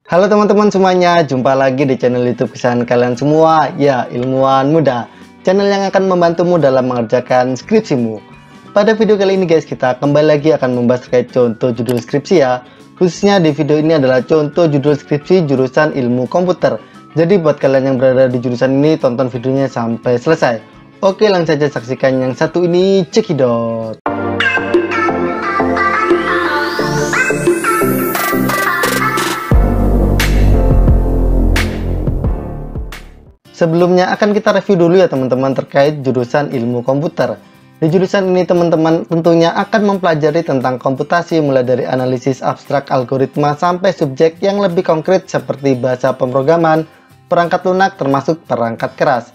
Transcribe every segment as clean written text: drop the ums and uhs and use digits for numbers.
Halo teman-teman semuanya, jumpa lagi di channel YouTube kesayangan kalian semua, ya Ilmuwan Muda, channel yang akan membantumu dalam mengerjakan skripsimu. Pada video kali ini guys, kita kembali lagi akan membahas terkait contoh judul skripsi ya. Khususnya di video ini adalah contoh judul skripsi jurusan ilmu komputer. Jadi buat kalian yang berada di jurusan ini, tonton videonya sampai selesai. Oke, langsung saja saksikan yang satu ini, cekidot. Sebelumnya akan kita review dulu ya teman-teman terkait jurusan ilmu komputer. Di jurusan ini teman-teman tentunya akan mempelajari tentang komputasi mulai dari analisis abstrak algoritma sampai subjek yang lebih konkret seperti bahasa pemrograman, perangkat lunak termasuk perangkat keras.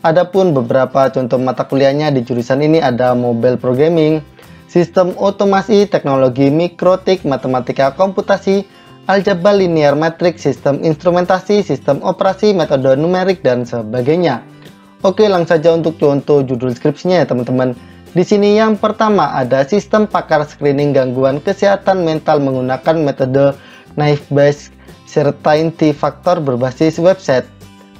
Adapun beberapa contoh mata kuliahnya di jurusan ini ada mobile programming, sistem otomasi, teknologi mikrotik, matematika komputasi, aljabar linear matrix, sistem instrumentasi, sistem operasi, metode numerik, dan sebagainya. Oke, langsung saja untuk contoh judul skripsinya ya teman-teman. Di sini yang pertama ada sistem pakar screening gangguan kesehatan mental menggunakan metode naive Bayes certainty factor berbasis website.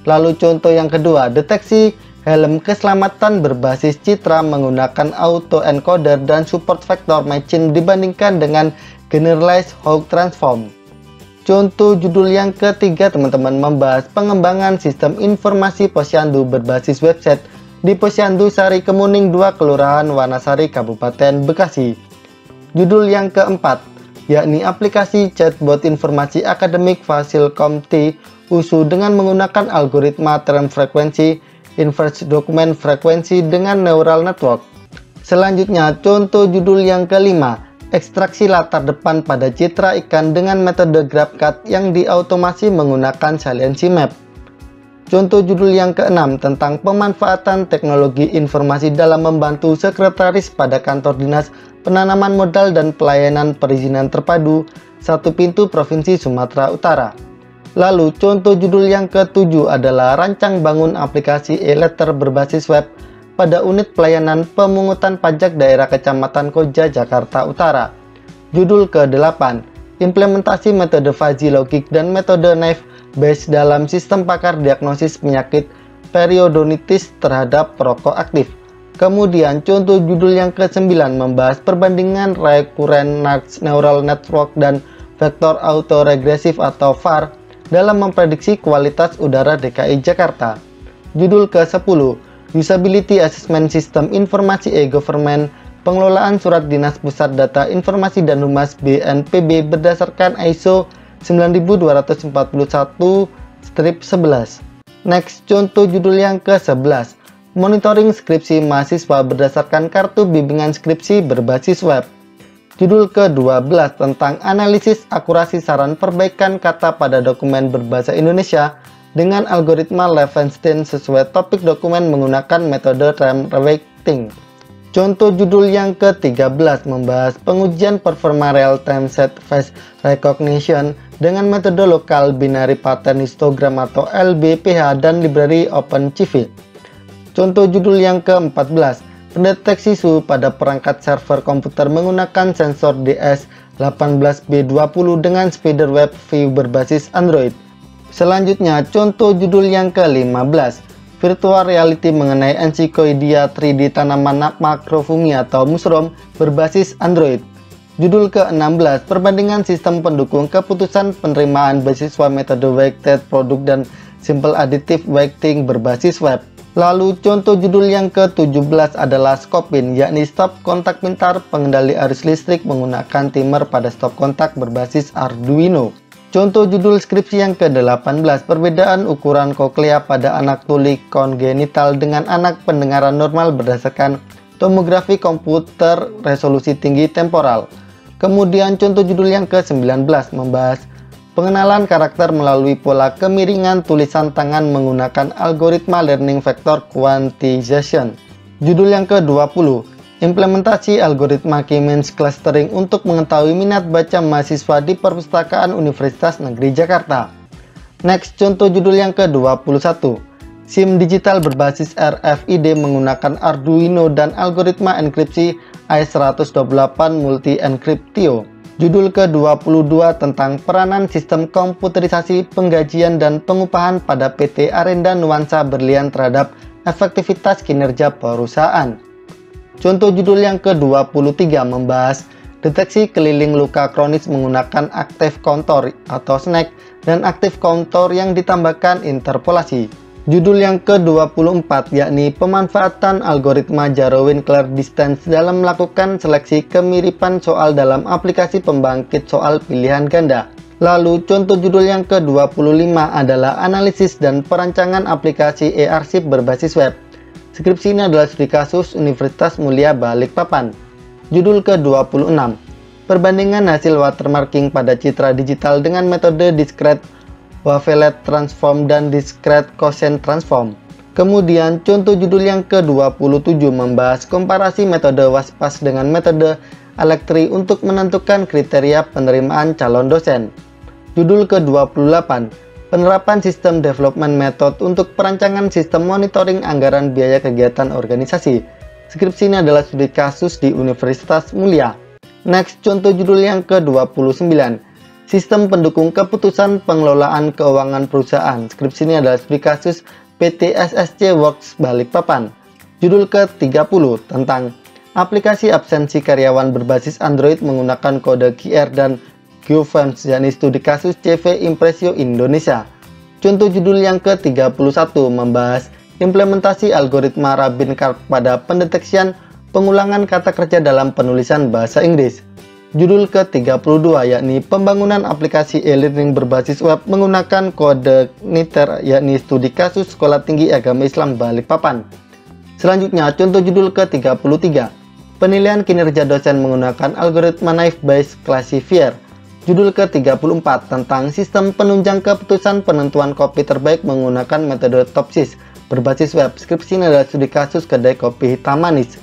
Lalu contoh yang kedua, deteksi helm keselamatan berbasis citra menggunakan autoencoder dan support vector matching dibandingkan dengan generalized Hawk transform. Contoh judul yang ketiga teman-teman membahas pengembangan sistem informasi posyandu berbasis website di Posyandu Sari Kemuning 2 Kelurahan Wanasari Kabupaten Bekasi. Judul yang keempat yakni aplikasi chatbot informasi akademik Fasilkom T USU dengan menggunakan algoritma term frekuensi inverse document frekuensi dengan neural network. Selanjutnya contoh judul yang kelima, ekstraksi latar depan pada citra ikan dengan metode GraphCut yang diautomasi menggunakan saliency map. Contoh judul yang keenam tentang pemanfaatan teknologi informasi dalam membantu sekretaris pada kantor dinas penanaman modal dan pelayanan perizinan terpadu satu pintu Provinsi Sumatera Utara. Lalu contoh judul yang ketujuh adalah rancang bangun aplikasi e-letter berbasis web pada unit pelayanan pemungutan pajak daerah Kecamatan Koja, Jakarta Utara. Judul ke-8, implementasi metode fuzzy logic dan metode naive Bayes dalam sistem pakar diagnosis penyakit periodontitis terhadap perokok aktif. Kemudian contoh judul yang ke-9 membahas perbandingan recurrent neural network dan vektor autoregresif atau VAR dalam memprediksi kualitas udara DKI Jakarta. Judul ke-10, Usability Assessment Sistem Informasi E-Government, pengelolaan surat dinas pusat data informasi dan humas BNPB berdasarkan ISO 9241-11. Next, contoh judul yang ke-11, monitoring skripsi mahasiswa berdasarkan kartu bimbingan skripsi berbasis web. Judul ke-12 tentang analisis akurasi saran perbaikan kata pada dokumen berbahasa Indonesia dengan algoritma Levenstein sesuai topik dokumen menggunakan metode time rewriting. Contoh judul yang ke-13 membahas pengujian performa real-time set face recognition dengan metode lokal binary pattern histogram atau LBPH dan library OpenCV. Contoh judul yang ke-14, pendeteksi suhu pada perangkat server komputer menggunakan sensor DS18B20 dengan spider web view berbasis Android. Selanjutnya, contoh judul yang ke-15, virtual reality mengenai Encyclopedia 3D tanaman makrofungi atau mushroom berbasis Android. Judul ke-16, perbandingan sistem pendukung keputusan penerimaan beasiswa metode weighted product dan simple additive weighting berbasis web. Lalu contoh judul yang ke-17 adalah Scopin, yakni stop kontak pintar pengendali arus listrik menggunakan timer pada stop kontak berbasis Arduino. Contoh judul skripsi yang ke-18, perbedaan ukuran koklea pada anak tuli kongenital dengan anak pendengaran normal berdasarkan tomografi komputer resolusi tinggi temporal. Kemudian contoh judul yang ke-19 membahas pengenalan karakter melalui pola kemiringan tulisan tangan menggunakan algoritma learning vector quantization. Judul yang ke-20, implementasi algoritma K-means clustering untuk mengetahui minat baca mahasiswa di Perpustakaan Universitas Negeri Jakarta. Next, contoh judul yang ke-21, SIM digital berbasis RFID menggunakan Arduino dan algoritma enkripsi I128 multi encryptio. Judul ke-22 tentang peranan sistem komputerisasi penggajian dan pengupahan pada PT Arenda Nuansa Berlian terhadap efektivitas kinerja perusahaan. Contoh judul yang ke-23 membahas deteksi keliling luka kronis menggunakan active counter atau SNAC dan active counter yang ditambahkan interpolasi. Judul yang ke-24 yakni pemanfaatan algoritma Jarowin-Clark distance dalam melakukan seleksi kemiripan soal dalam aplikasi pembangkit soal pilihan ganda. Lalu contoh judul yang ke-25 adalah analisis dan perancangan aplikasi e-arsip berbasis web. Skripsi ini adalah studi kasus Universitas Mulia Balikpapan. Judul ke-26 perbandingan hasil watermarking pada citra digital dengan metode discrete wavelet transform dan discrete quotient transform. Kemudian contoh judul yang ke-27 membahas komparasi metode WASPAS dengan metode Elektri untuk menentukan kriteria penerimaan calon dosen. Judul ke-28 penerapan sistem development method untuk perancangan sistem monitoring anggaran biaya kegiatan organisasi. Skripsi ini adalah studi kasus di Universitas Mulia. Next, contoh judul yang ke-29 sistem pendukung keputusan pengelolaan keuangan perusahaan. Skripsi ini adalah studi kasus PT SSC Works Balikpapan. Judul ke-30 tentang aplikasi absensi karyawan berbasis Android menggunakan kode QR dan GeoForms, yakni studi kasus CV Impresio Indonesia. Contoh judul yang ke-31 membahas implementasi algoritma Rabin-Karp pada pendeteksian pengulangan kata kerja dalam penulisan bahasa Inggris. Judul ke-32 yakni pembangunan aplikasi e-learning berbasis web menggunakan kode NITER, yakni studi kasus Sekolah Tinggi Agama Islam Balikpapan. Selanjutnya contoh judul ke-33 penilaian kinerja dosen menggunakan algoritma Naive Bayes Classifier. Judul ke-34 tentang sistem penunjang keputusan penentuan kopi terbaik menggunakan metode Topsys berbasis web. Skripsi ini adalah studi kasus kedai kopi hitam manis.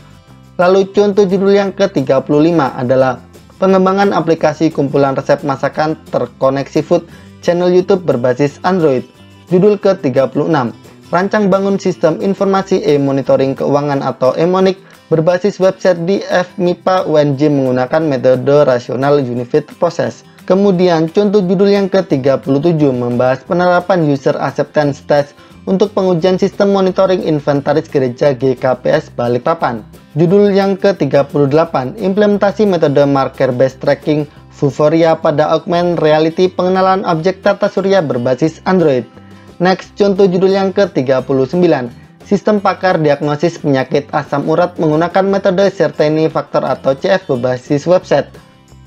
Lalu contoh judul yang ke-35 adalah pengembangan aplikasi kumpulan resep masakan terkoneksi food channel YouTube berbasis Android. Judul ke-36 rancang bangun sistem informasi e-monitoring keuangan atau e-monik berbasis website di FMIPA UNJ menggunakan metode rasional Unified Process. Kemudian contoh judul yang ke-37 membahas penerapan user acceptance test untuk pengujian sistem monitoring inventaris gereja GKPS Balikpapan. Judul yang ke-38 implementasi metode marker based tracking Vuforia pada augmented reality pengenalan objek tata surya berbasis Android. Next, contoh judul yang ke-39 sistem pakar diagnosis penyakit asam urat menggunakan metode Certainty Factor atau CF berbasis website.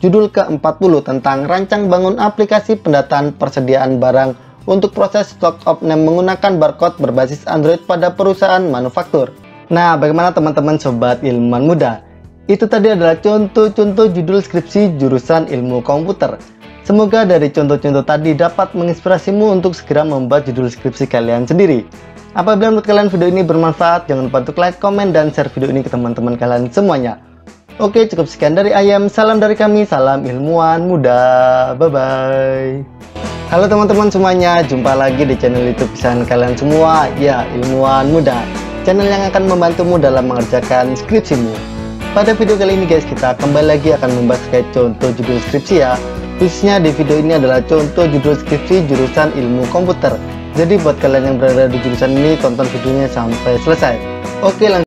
Judul ke-40 tentang rancang bangun aplikasi pendataan persediaan barang untuk proses stock of name menggunakan barcode berbasis Android pada perusahaan manufaktur. Nah, bagaimana teman-teman sobat ilmuwan muda? Itu tadi adalah contoh-contoh judul skripsi jurusan ilmu komputer. Semoga dari contoh-contoh tadi dapat menginspirasimu untuk segera membuat judul skripsi kalian sendiri. Apabila menurut kalian video ini bermanfaat, jangan lupa untuk like, komen, dan share video ini ke teman-teman kalian semuanya. Oke, cukup sekian dari Ayam. Salam dari kami, salam ilmuwan muda. Bye-bye. Halo teman-teman semuanya, jumpa lagi di channel YouTube kesayangan kalian semua, ya, Ilmuwan Muda. Channel yang akan membantumu dalam mengerjakan skripsimu. Pada video kali ini guys, kita kembali lagi akan membahas terkait contoh judul skripsi ya. Khususnya di video ini adalah contoh judul skripsi jurusan ilmu komputer. Jadi buat kalian yang berada di jurusan ini, tonton videonya sampai selesai. Oke, langsung